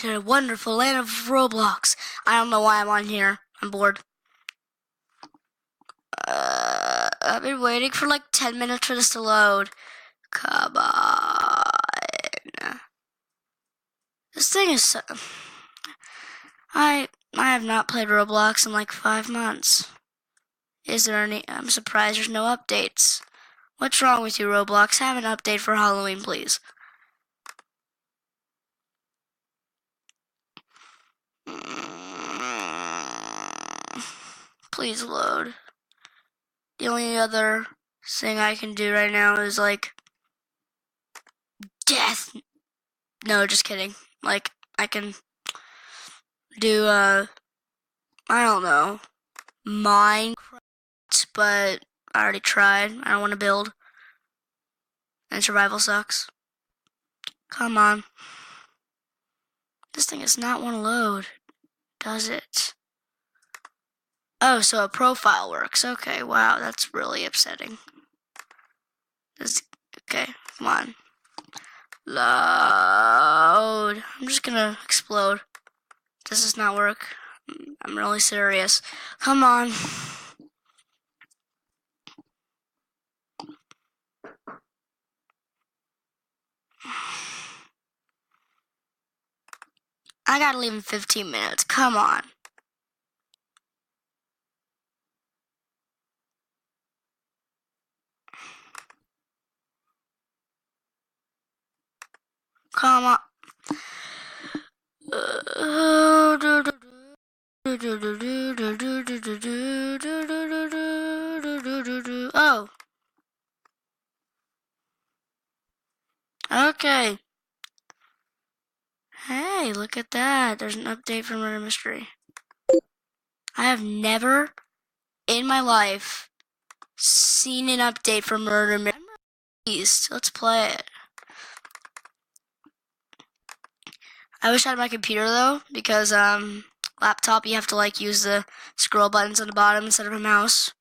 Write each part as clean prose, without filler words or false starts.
to the wonderful land of Roblox. I don't know why I'm on here. I'm bored. I've been waiting for like 10 minutes for this to load. Come on. This thing is so... I have not played Roblox in like 5 months. Is there any... I'm surprised there's no updates. What's wrong with you, Roblox? Have an update for Halloween, please. Please load. The only other thing I can do right now is like death. No, just kidding. Like I can do I don't know, Minecraft, but I already tried. I don't want to build. And survival sucks. Come on. This thing does not want to load, does it? Oh, so a profile works. Okay, wow, that's really upsetting. Okay, come on. Load. I'm just gonna explode. This does not work. I'm really serious. Come on. I gotta leave in 15 minutes. Come on. Come on. Oh. Okay. Hey, look at that. There's an update from Murder Mystery. I have never in my life seen an update from Murder Mystery. Let's play it. I wish I had my computer though, because laptop you have to like use the scroll buttons on the bottom instead of a mouse.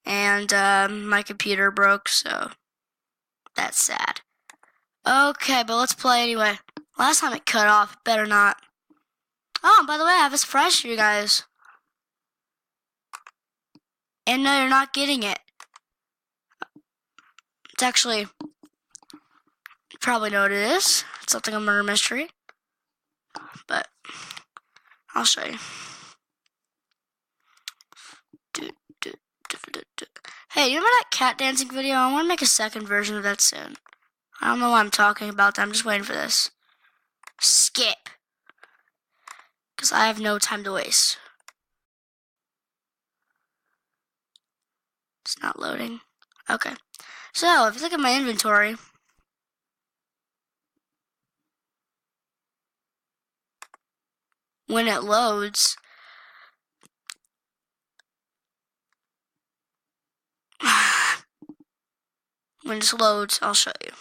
And my computer broke, so that's sad. Okay, but let's play anyway. Last time it cut off, better not. Oh, by the way, I have a surprise for you guys. And no, you're not getting it. It's actually, you probably know what it is. It's something a murder mystery. But I'll show you. Hey, you remember that cat dancing video? I want to make a second version of that soon. I don't know why I'm talking about that. I'm just waiting for this. Skip. Because I have no time to waste. It's not loading. Okay. So, if you look at my inventory, when it loads, when it loads, I'll show you.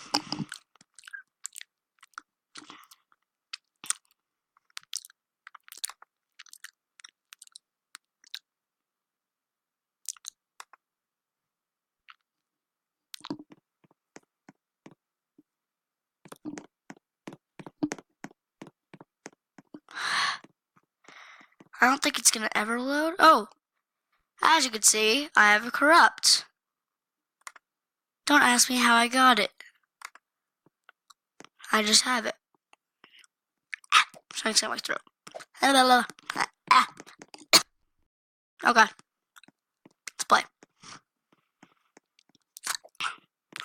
I don't think it's gonna ever load. Oh, as you can see, I have a corrupt. Don't ask me how I got it. I just have it. Trying to get my throat. Okay, let's play.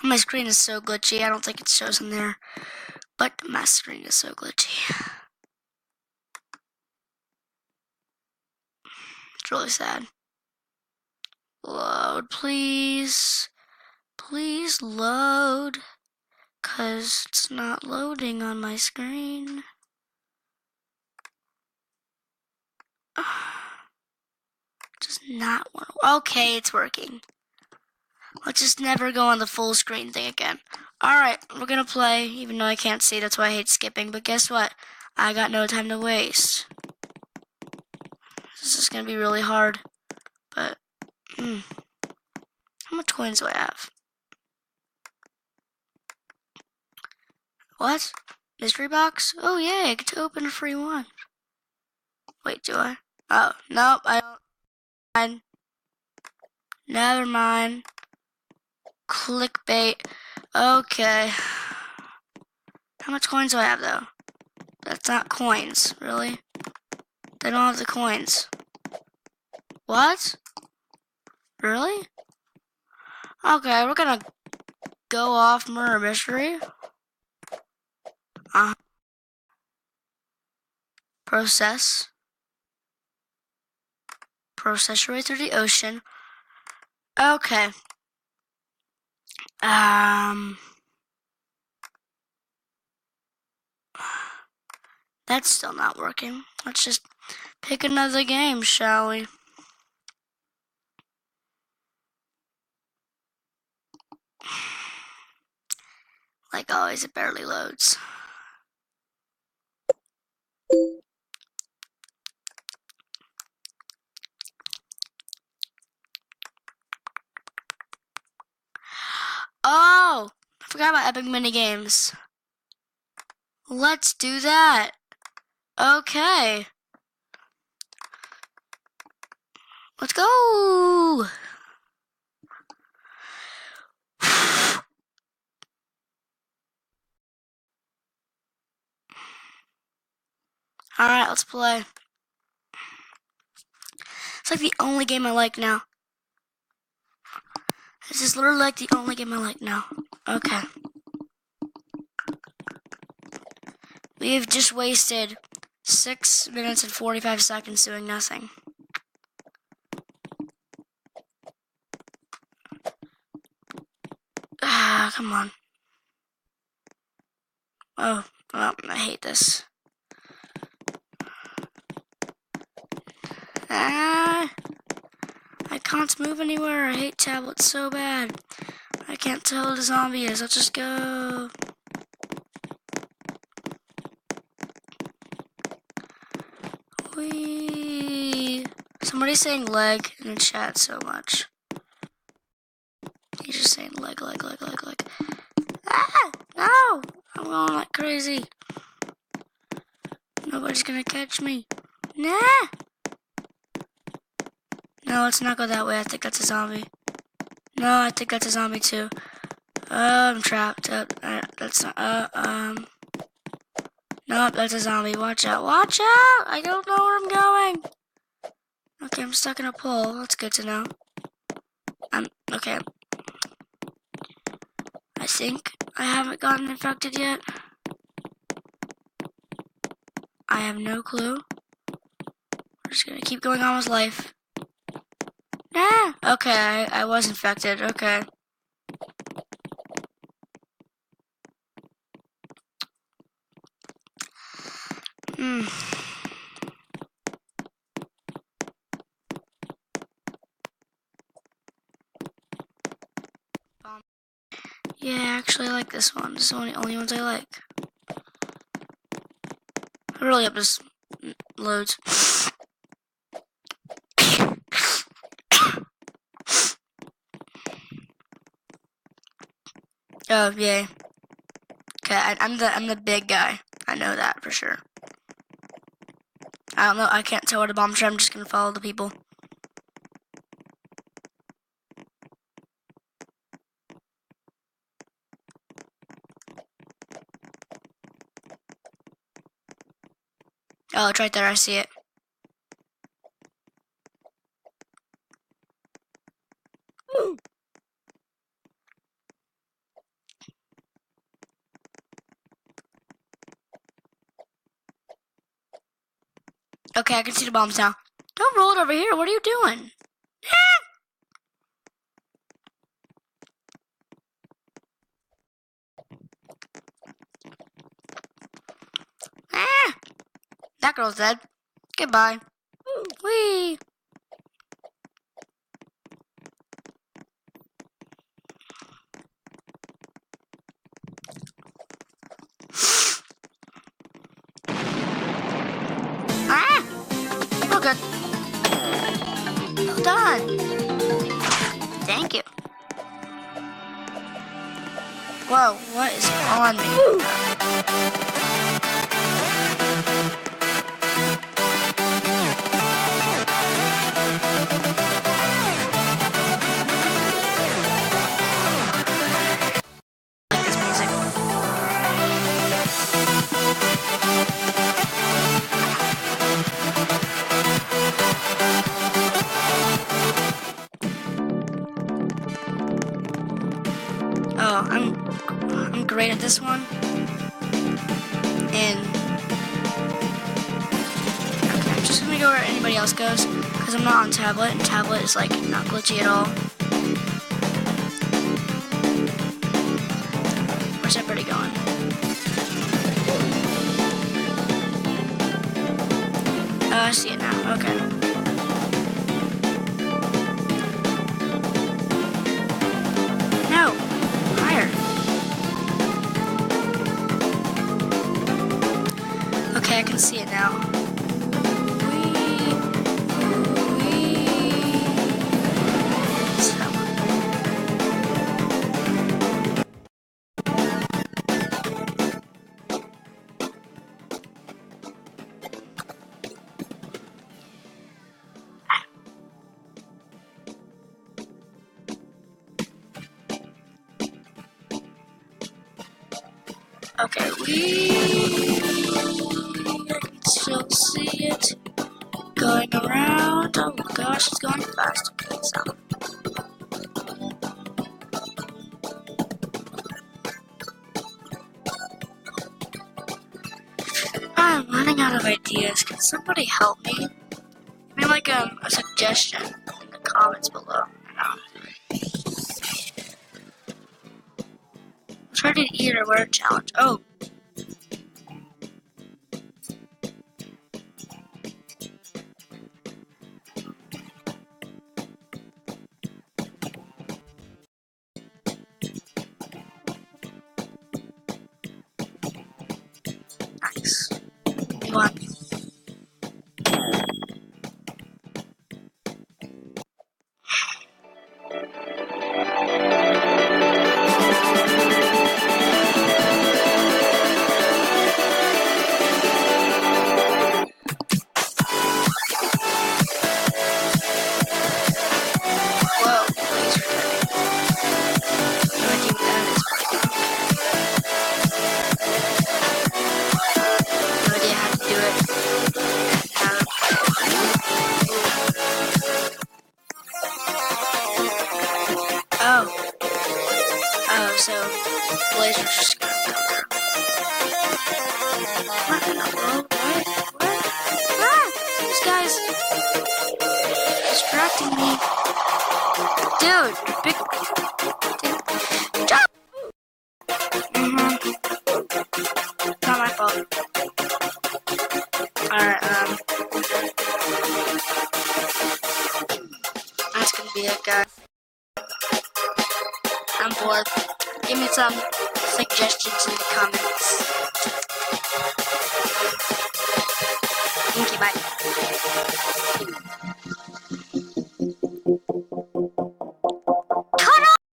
My screen is so glitchy. I don't think it shows in there, but my screen is so glitchy. It's really sad. Load, please. Please load. 'Cause it's not loading on my screen. Just not want to. Okay, it's working. Let's just never go on the full screen thing again. Alright, we're gonna play, even though I can't see, that's why I hate skipping. But guess what? I got no time to waste. This is gonna be really hard. But, how much coins do I have? What? Mystery box? Oh, yay, I get to open a free one. Wait, do I? Oh, nope, I don't. Never mind. Clickbait. Okay. How much coins do I have, though? That's not coins, really? They don't have the coins. What? Really? Okay, we're gonna go off murder mystery. Process your way through the ocean. Okay. That's still not working. Let's just pick another game, shall we? Like always, it barely loads. Oh, I forgot about epic mini games. Let's do that. Okay. Let's go. Alright, let's play. It's like the only game I like now. This is literally like the only game I like now. Okay. We've just wasted 6 minutes and 45 seconds doing nothing. Ah, come on. Oh, well, I hate this. Ah, I can't move anywhere. I hate tablets so bad. I can't tell what a zombie is. Let's just go. Whee. Somebody's saying leg in the chat so much. He's just saying leg. Ah, no! I'm going like crazy. Nobody's gonna catch me. Nah! No, let's not go that way. I think that's a zombie. No, I think that's a zombie too. I'm trapped. That's not, nope, that's a zombie. Watch out. Watch out! I don't know where I'm going. Okay, I'm stuck in a pole. That's good to know. Okay. I think I haven't gotten infected yet. I have no clue. We're just gonna keep going on with life. Ah! Okay, I was infected. Okay. Yeah, actually I like this one. This is one of the only ones I like. I really hope this loads. Oh, yay. Okay, I'm the big guy. I know that for sure. I don't know. I can't tell what a bomb is. I'm just gonna follow the people. Oh, it's right there. I see it. Woo. Okay, I can see the bombs now. Don't roll it over here. What are you doing? Ah! That girl's dead. Goodbye. Whee! Ah! Oh, good. Well done. Thank you. Whoa, what is on me? go where anybody else goes, because I'm not on tablet, and tablet is like not glitchy at all. Where's everybody going? Oh, I see it now. Okay. No! Higher. Okay, I can see it now. Okay, I can still see it going around. Oh my gosh, it's going fast. Okay, so. I'm running out of ideas. Can somebody help me? Give me like a suggestion in the comments below. Try to eat or wear challenge. Oh. Nice. One. Oh, so lasers just gonna come through. What in the world? What? Ah! This guy's distracting me. Dude, big. Dude. Jump! Not my fault. Alright, that's gonna be it, guys. I'm bored. Give me some suggestions in the comments. Thank you, bye.